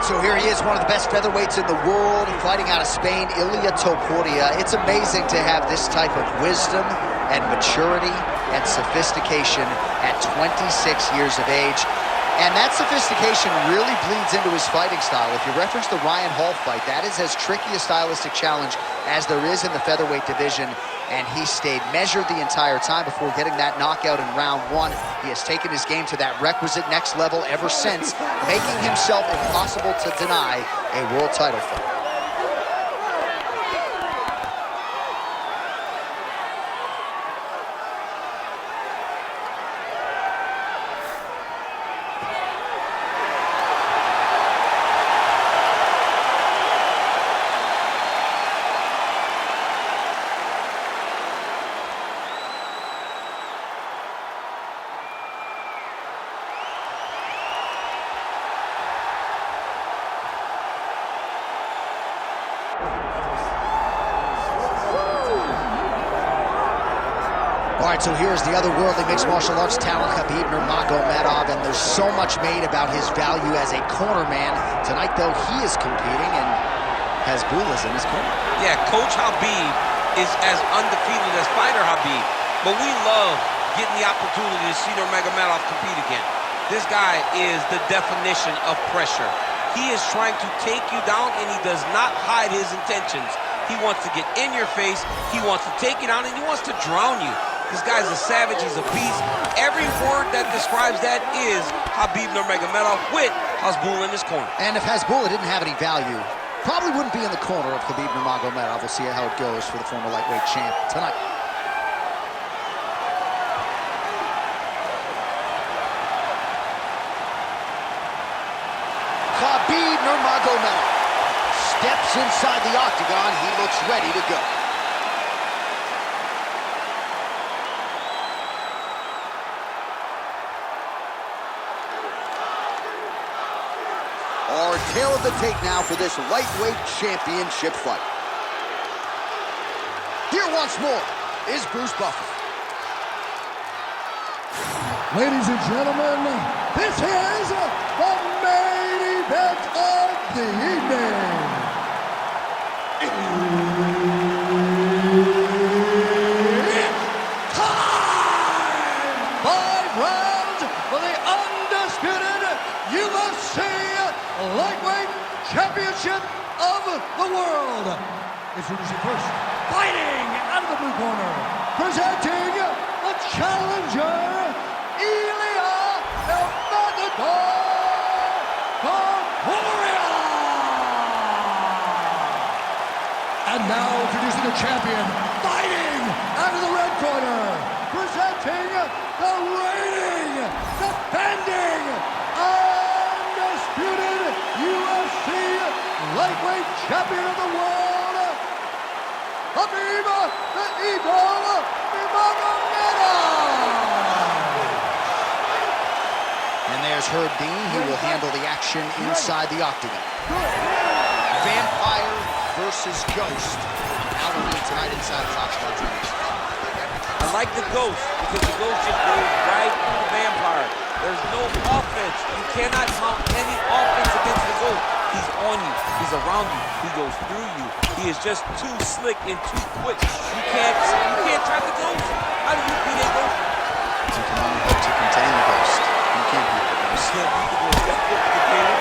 right, so here he is, one of the best featherweights in the world, fighting out of Spain, Ilia Topuria. It's amazing to have this type of wisdom and maturity and sophistication at 26 years of age. And that sophistication really bleeds into his fighting style. If you reference the Ryan Hall fight, that is as tricky a stylistic challenge as there is in the featherweight division. And he stayed measured the entire time before getting that knockout in round one. He has taken his game to that requisite next level ever since, making himself impossible to deny a world title fight. All right, so here's the otherworldly mixed martial arts talent, Khabib Nurmagomedov, and there's so much made about his value as a corner man. Tonight, though, he is competing, and Hasbullah's in his corner. Yeah, Coach Khabib is as undefeated as fighter Khabib, but we love getting the opportunity to see Nurmagomedov compete again. This guy is the definition of pressure. He is trying to take you down, and he does not hide his intentions. He wants to get in your face, he wants to take you down, and he wants to drown you. This guy's a savage, he's a beast. Every word that describes that is Khabib Nurmagomedov with Hasbullah in his corner. And if Hasbullah didn't have any value, probably wouldn't be in the corner of Khabib Nurmagomedov. We'll see how it goes for the former lightweight champ tonight. Khabib Nurmagomedov steps inside the octagon. He looks ready to go. Our tale of the tape now for this lightweight championship fight. Here once more is Bruce Buffer. Ladies and gentlemen, this is the main event of the evening. It's time! 5 rounds for the undisputed UFC Lightweight Championship of the world. Introducing first, fighting out of the blue corner, presenting the challenger, Ilia Topuria. And now introducing the champion, fighting out of the red corner, presenting the reigning, defending, undisputed UFC lightweight champion of the world, Khabib the Eagle Nurmagomedov. And there's Herb Dean. He will handle the action inside the octagon. Vampire versus Ghost. Halloween tonight inside the octagon. I like the Ghost because the Ghost just goes right through the Vampire. There's no offense. You cannot mount any offense against the Ghost. He's on you. He's around you. He goes through you. He is just too slick and too quick. You can't trap the Ghost. How do you beat that Ghost? You can only hope to contain the Ghost. You can't beat the Ghost. You can't beat the Ghost. That's what the game.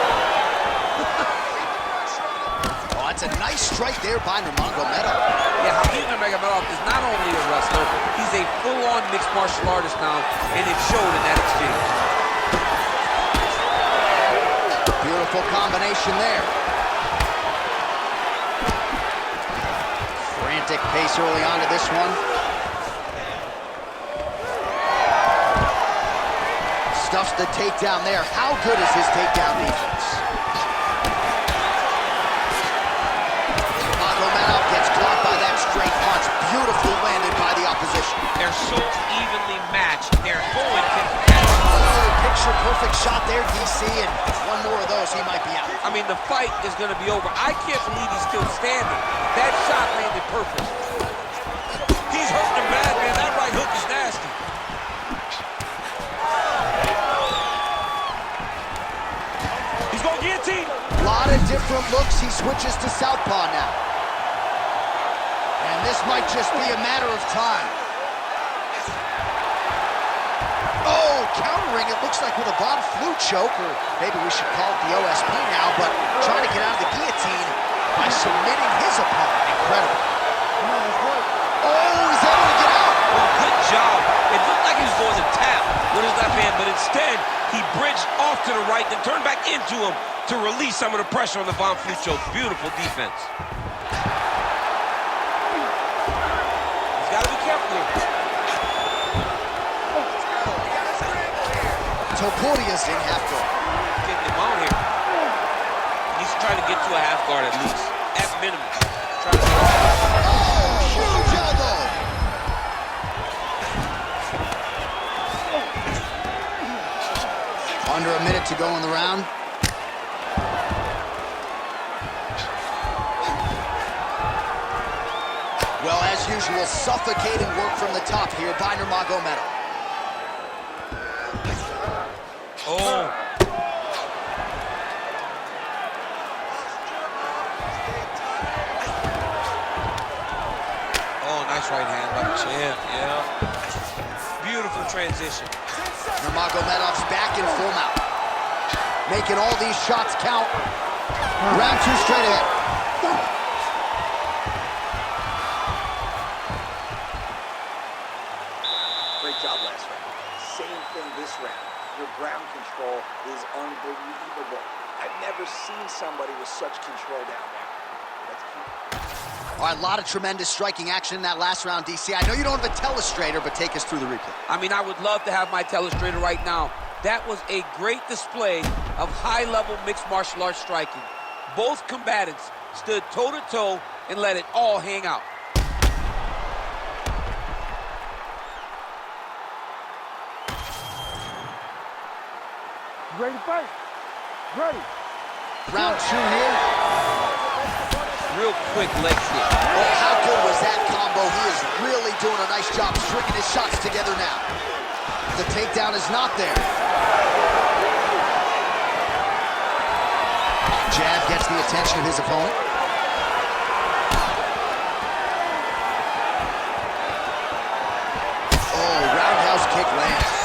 Oh, that's a nice strike there by Nurmagomedov. Yeah, Khabib Nurmagomedov is not only a wrestler, he's a full-on mixed martial artist now, and it showed in that exchange. Beautiful combination there. Frantic pace early on to this one. Stuffs the takedown there. How good is his takedown defense? Nurmagomedov gets caught by that straight punch. Beautifully landed by the opposition. They're so evenly matched. They're going to picture-perfect shot there, DC, and one more of those, he might be out. I mean, the fight is going to be over. I can't believe he's still standing. That shot landed perfect. He's hurting him bad, man. That right hook is nasty. He's going to guillotine. different looks. He switches to southpaw now. And this might just be a matter of time. Oh, countering, it looks like with a Von Flue choke, or maybe we should call it the OSP now, but trying to get out of the guillotine by submitting his opponent. Incredible. Oh, he's able to get out. Well, good job. It looked like he was going to tap with his left hand, but instead, he bridged off to the right, then turned back into him to release some of the pressure on the Von Flue choke. Beautiful defense. He's got to be careful here. Topuria's in half guard. Getting him on here. He's trying to get to a half guard at least, at minimum. Trying to Huge elbow! Under a minute to go in the round. Well, as usual, suffocating work from the top here by Nurmagomedov. Oh. Oh, nice right hand by the champ, yeah. Beautiful transition. Nurmagomedov's back in full mount. Making all these shots count. Round two straight ahead. Great job last round. Same thing this round. Your ground control is unbelievable. I've never seen somebody with such control down there. Let's keep. All right, a lot of tremendous striking action in that last round, DC. I know you don't have a telestrator, but take us through the replay. I mean, I would love to have my telestrator right now. That was a great display of high-level mixed martial arts striking. Both combatants stood toe-to-toe and let it all hang out. Ready to fight? Ready. Round two here. Real quick leg kick. Oh, how good was that combo? He is really doing a nice job stringing his shots together now. The takedown is not there. Jab gets the attention of his opponent. Oh, roundhouse kick lands.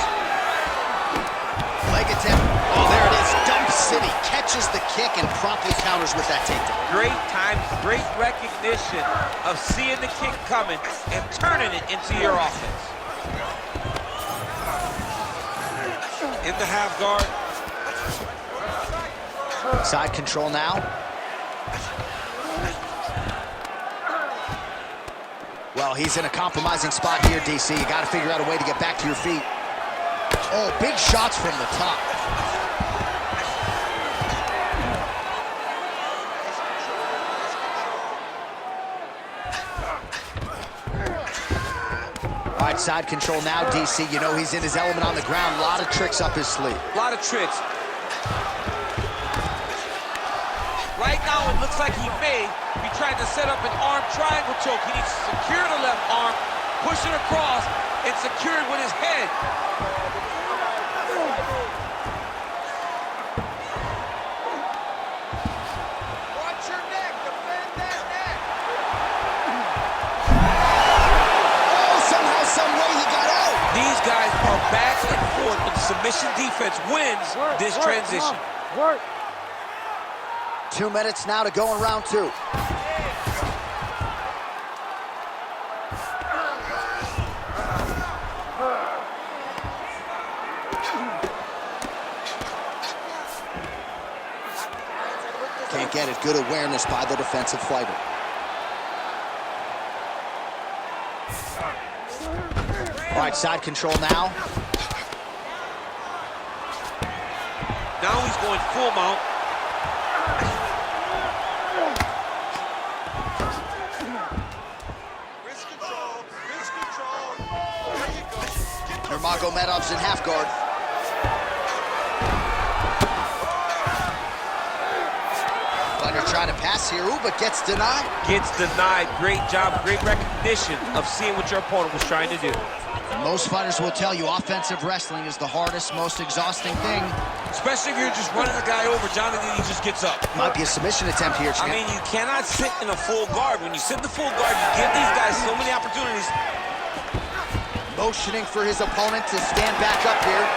Leg attempt. Oh, there it is. Dump City catches the kick and promptly counters with that takedown. Great time, great recognition of seeing the kick coming and turning it into your offense. In the half guard. Side control now. Well, he's in a compromising spot here, DC. You got to figure out a way to get back to your feet. Oh, big shots from the top. All right, side control now, DC. You know he's in his element on the ground. A lot of tricks up his sleeve. A lot of tricks. Right now, it looks like he may be trying to set up an arm triangle choke. He needs to secure the left arm, push it across, and secure it with his head. Watch your neck. Defend that neck. Oh, somehow, some way he got out. These guys are back and forth, but the submission defense wins this transition. Work. 2 minutes now to go in round two. Can't get it. Good awareness by the defensive fighter. All right, side control now. Now he's going full mount. Nurmagomedov's in half guard. But Fighter trying to pass here, ooh, but gets denied. Gets denied. Great job, great recognition of seeing what your opponent was trying to do. Most fighters will tell you offensive wrestling is the hardest, most exhausting thing. Especially if you're just running the guy over, Johnny, then he just gets up. Might be a submission attempt here, champ. I mean, you cannot sit in a full guard. When you sit in the full guard, you give these guys so many opportunities. Motioning for his opponent to stand back up here.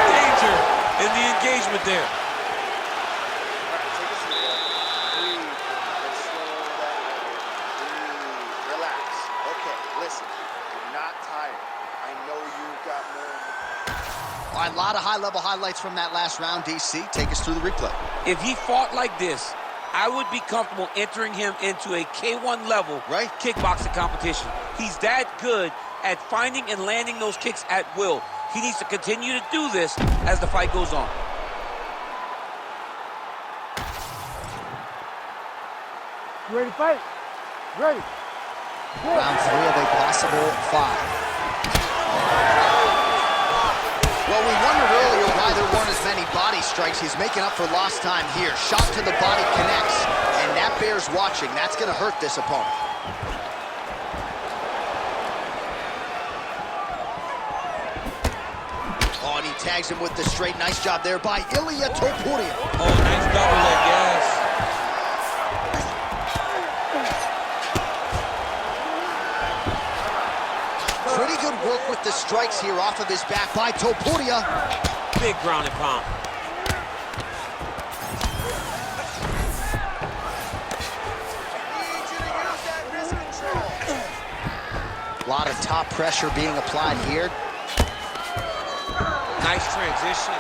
Danger in the engagement there. All right, a lot of high-level highlights from that last round, DC. Take us through the replay. If he fought like this, I would be comfortable entering him into a K1 level kickboxing competition. He's that good at finding and landing those kicks at will. He needs to continue to do this as the fight goes on. You ready to fight? Ready. Round 3 of a possible 5. Well, we wondered earlier why there weren't as many body strikes. He's making up for lost time here. Shot to the body connects, and that bears watching. That's going to hurt this opponent. Oh, and he tags him with the straight. Nice job there by Ilia Topuria. Oh, nice double leg, yes. Pretty good work with the strikes here off of his back by Topuria. Big ground and pound. A lot of top pressure being applied here. Nice transition.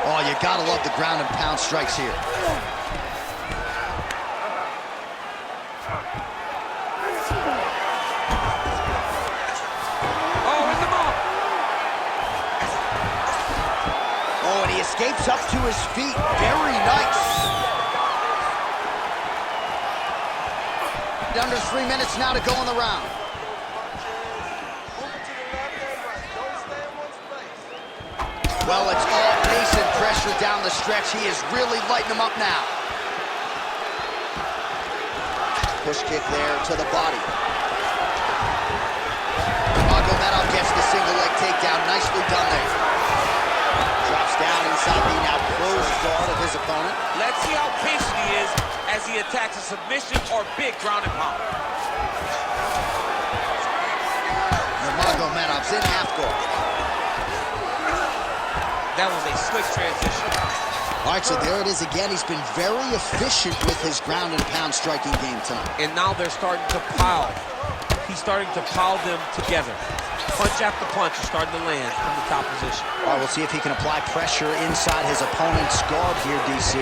Oh, you gotta love the ground and pound strikes here. Escapes up to his feet. Very nice. Under 3 minutes now to go in the round. Well, it's all pace and pressure down the stretch. He is really lighting them up now. Push kick there to the body. Nurmagomedov gets the single leg takedown. Nicely done there. Drops down inside the now closed guard of his opponent. Let's see how patient he is as he attacks a submission or big ground and pound. Nurmagomedov's in half guard. That was a slick transition. All right, so there it is again. He's been very efficient with his ground and pound striking game tonight. And now they're starting to pile. He's starting to pile them together. Punch after punch is starting to land from the top position. All right, we'll see if he can apply pressure inside his opponent's guard here, DC.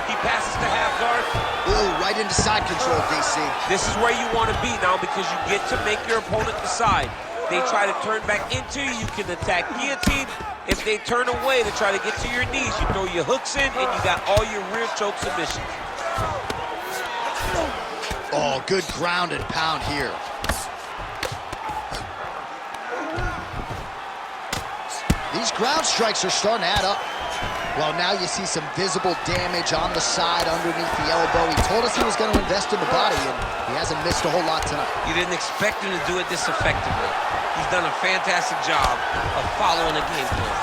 He passes to half guard. Ooh, right into side control, DC. This is where you want to be now because you get to make your opponent decide. They try to turn back into you, you can attack guillotine. If they turn away to try to get to your knees, you throw your hooks in and you got all your rear choke submissions. Oh, good ground and pound here. These ground strikes are starting to add up. Well, now you see some visible damage on the side underneath the elbow. He told us he was going to invest in the body, and he hasn't missed a whole lot tonight. You didn't expect him to do it this effectively. He's done a fantastic job of following the game plan.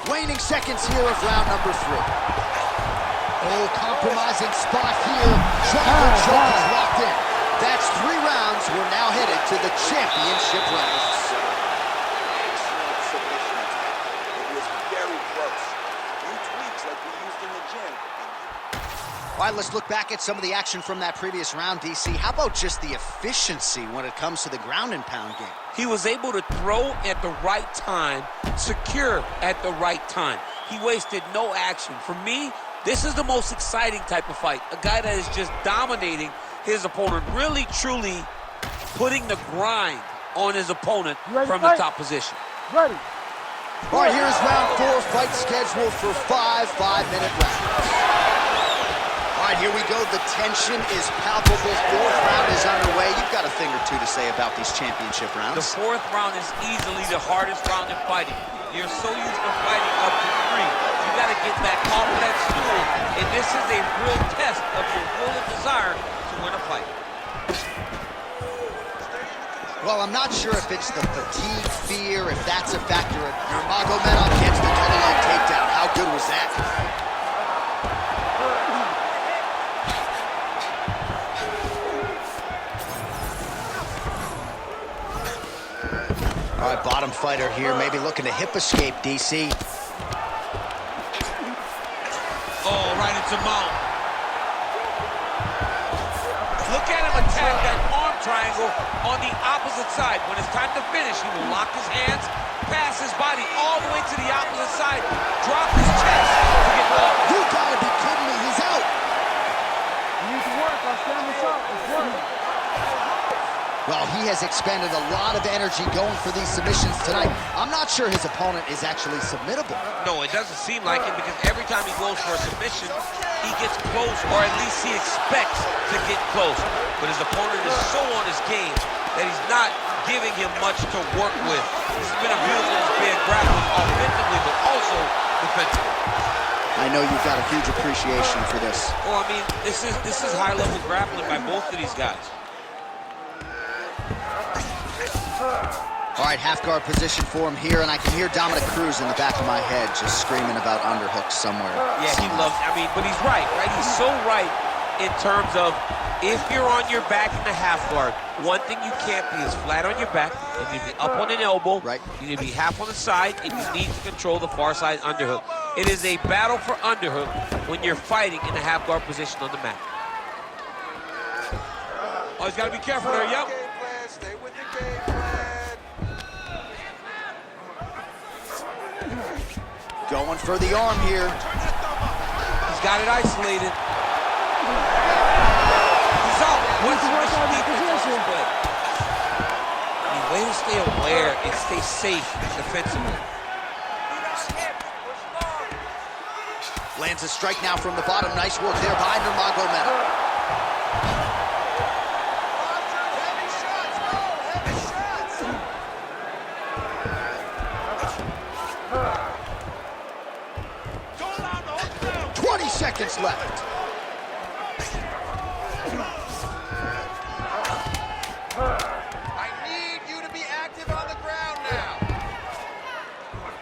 Waning seconds here of round number 3. Oh, compromising spot here. Driver choke is locked in. That's 3 rounds. We're now headed to the championship rounds. Excellent submission attack. It was very close. Few tweaks like we used in the gym. All right, let's look back at some of the action from that previous round, DC. How about just the efficiency when it comes to the ground and pound game? He was able to throw at the right time, secure at the right time. He wasted no action. For me, this is the most exciting type of fight. A guy that is just dominating his opponent, really, truly putting the grind on his opponent from the top position. Ready. All right, here's round 4, fight scheduled for 5 5-minute rounds. All All right, here we go. The tension is palpable. Fourth round is underway. You've got a thing or two to say about these championship rounds. The fourth round is easily the hardest round in fighting. You're so used to fighting up to 3. You got to get back off of that stool, and this is a real test of your will and desire to win a fight. Well, I'm not sure if it's the fatigue, fear, if that's a factor. Nurmagomedov gets the double leg takedown. How good was that? All right, bottom fighter here, maybe looking to hip escape, DC. Oh, right into mount. Look at him attack that arm triangle on the opposite side. When it's time to finish, he will lock his hands, pass his body all the way to the opposite side, drop his chest to get off. You gotta be kidding me, he's out. You need to work. I'll stand this up. It's working. Well, he has expended a lot of energy going for these submissions tonight. I'm not sure his opponent is actually submittable. No, it doesn't seem like it, because every time he goes for a submission, he gets close, or at least he expects to get close. But his opponent is so on his game that he's not giving him much to work with. This has been a beautiful display of grappling offensively, but also defensively. I know you've got a huge appreciation for this. Well, I mean, this is high-level grappling by both of these guys. All right, half guard position for him here, and I can hear Dominic Cruz in the back of my head just screaming about underhooks somewhere. Yeah, he loves, I mean, but he's right? He's so right in terms of if you're on your back in the half guard, one thing you can't be is flat on your back. You need to be up on an elbow. Right. You need to be half on the side, and you need to control the far side underhook. It is a battle for underhook when you're fighting in the half guard position on the mat. Oh, he's got to be careful there, yep. Stay with the game plan. Going for the arm here. He's got it isolated. He's out. What's the defense? I mean, way to stay aware and stay safe defensively. Lands a strike now from the bottom. Nice work there by Nurmagomedov. 20 seconds left. I need you to be active on the ground now.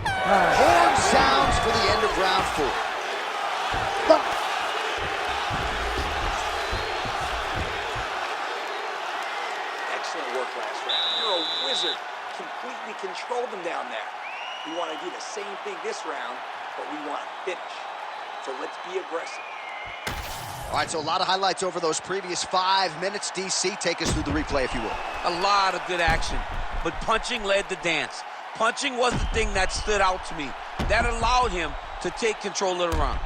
Horn sounds for the end of round 4. Excellent work last round. You're a wizard. Completely controlled them down there. We want to do the same thing this round, but we want to finish. So let's be aggressive. All right, so a lot of highlights over those previous 5 minutes. DC, take us through the replay, if you will. A lot of good action, but punching led the dance. Punching was the thing that stood out to me. That allowed him to take control of the round.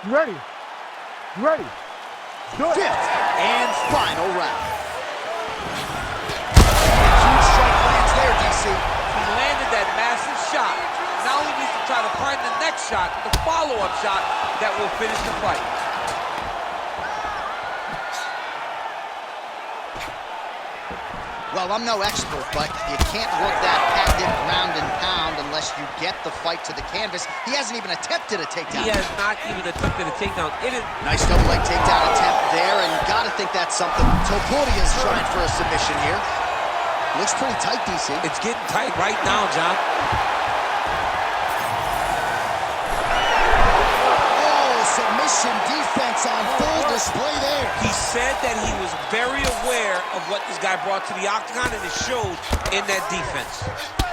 You ready? You ready? Do it. 5th and final round. Huge strike lands there, DC. He landed that massive shot. Now he needs to try to find the next shot, the follow-up shot that will finish the fight. Well, I'm no expert, but you can't work that active ground and pound unless you get the fight to the canvas. He hasn't even attempted a takedown. He has not even attempted a takedown. It is Nice double leg takedown attempt there, and you gotta think that's something. Topuria's trying for a submission here. Looks pretty tight, DC. It's getting tight right now, John. Oh, submission defense on full display there. He said that he was very aware of what this guy brought to the octagon, and it showed in that defense.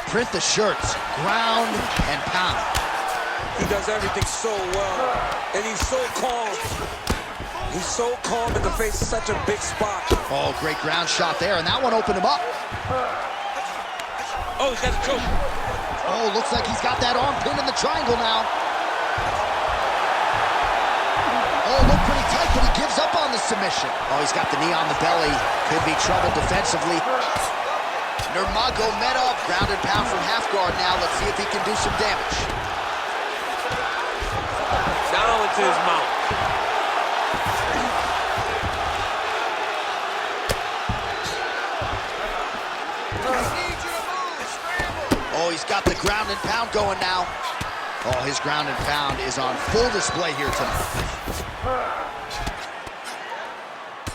Print the shirts, ground and pound. He does everything so well, and he's so calm. He's so calm in the face of such a big spot. Oh, great ground shot there, and that one opened him up. Oh, he's got a choke. Oh, looks like he's got that arm pinned in the triangle now. Oh, looked pretty tight, but he gives up on the submission. Oh, he's got the knee on the belly. Could be trouble defensively. Nurmagomedov, ground and pound from half guard now. Let's see if he can do some damage. Down into his mount. Oh, he's got the ground and pound going now. Oh, his ground and pound is on full display here tonight.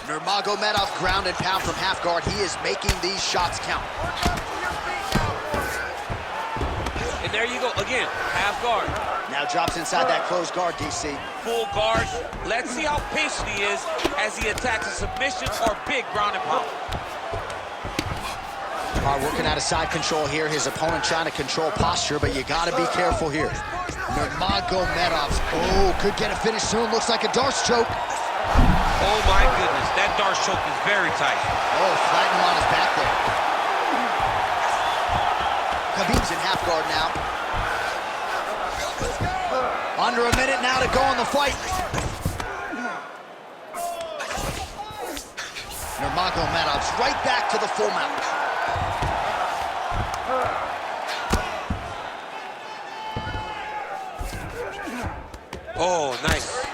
Nurmagomedov, ground and pound from half guard. He is making these shots count. And there you go, again, half guard. Now drops inside that closed guard, DC. Full guard. Let's see how patient he is as he attacks a submission or big ground and pound. Working out of side control here. His opponent trying to control posture, but you got to be careful here. Nurmagomedov, could get a finish soon. Looks like a Darce choke. Oh my goodness, that Darce choke is very tight. Oh, flatten him on his back there. Khabib's in half guard now. Under a minute now to go in the fight. Nurmagomedov's right back to the full mount. Oh, nice.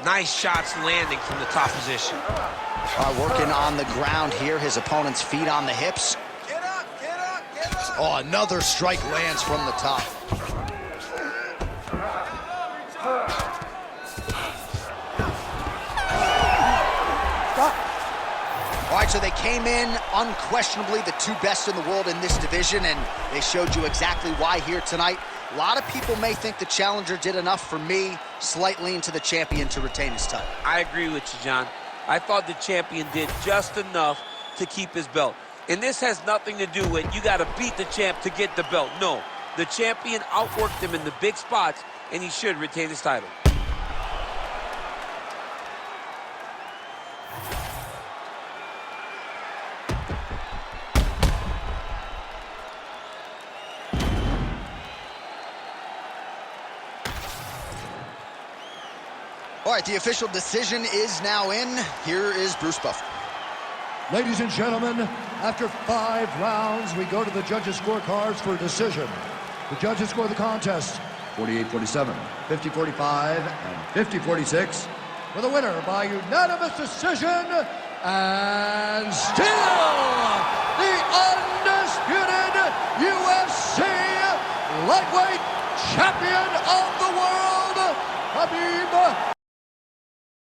Nice shots landing from the top position. Working on the ground here. His opponent's feet on the hips. Get up, get up, get up. Oh, another strike lands from the top. All right, so they came in unquestionably the two best in the world in this division, and they showed you exactly why here tonight. A lot of people may think the challenger did enough. For me, slight lean to the champion to retain his title. I agree with you, John. I thought the champion did just enough to keep his belt. And this has nothing to do with you got to beat the champ to get the belt. No, the champion outworked him in the big spots, and he should retain his title. All right, the official decision is now in. Here is Bruce Buffer. Ladies and gentlemen, after 5 rounds, we go to the judges' scorecards for a decision. The judges score the contest 48-47, 50-45, and 50-46. For the winner by unanimous decision, and still